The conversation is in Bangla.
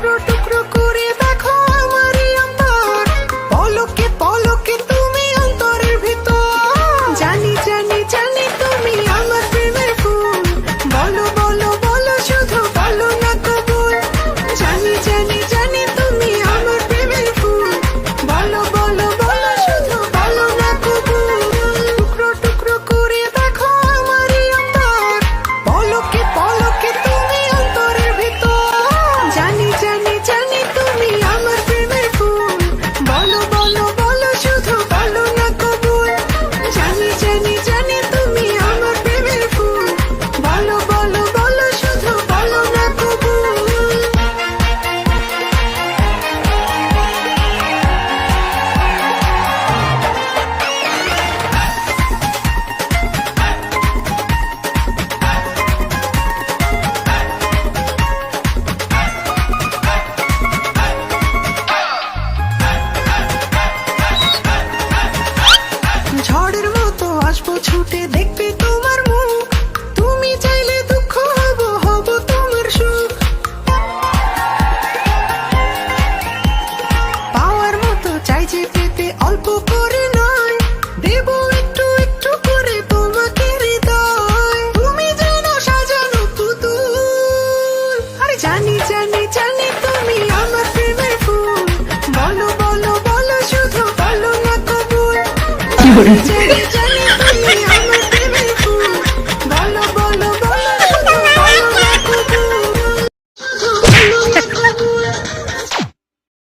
টুকরো টুকরো করে দেখো আমারই অন্তর, পলকে পলকে তুমি অন্তরের ভিতর। জানি জানি জানি তুমি আমার প্রেমের ফুল, বলো বলো বলো শুধু বলো না কবুল। জানি জানি জানি তুমি আমার প্রেমের ফুল, বলো বলো বলো শুধু বলো না কবুল। টুকরো টুকরো করে দেখো আমারই অন্তর, পলকে পলকে তুমি অন্তরের ভিতর। জানি জানি জানি তুমি আমার প্রেমের ফুল, বলো বলো বলো শুধু বলো না কবুল। জানি জানি জানি তুমি আমার প্রেমের ফুল, বলো বলো বলো শুধু বলো না কবুল। ঝড়ের মতো আসবো ছুটে দেখতে তোমার মুখ, তুমি চাইলে দুঃখ হব হব তোমার সুখ। পাওয়ার মতো চাই যে পেতে অল্প করে নয়, দেব একটু একটু করে তোমাকে হৃদয়। তুমি যেন সাজানো পুতুল, আরে জানি জানি জানি তুমি আমার প্রেমের ফুল, বলো বলো বলো শুধু বলো না কবুল। জানি জানি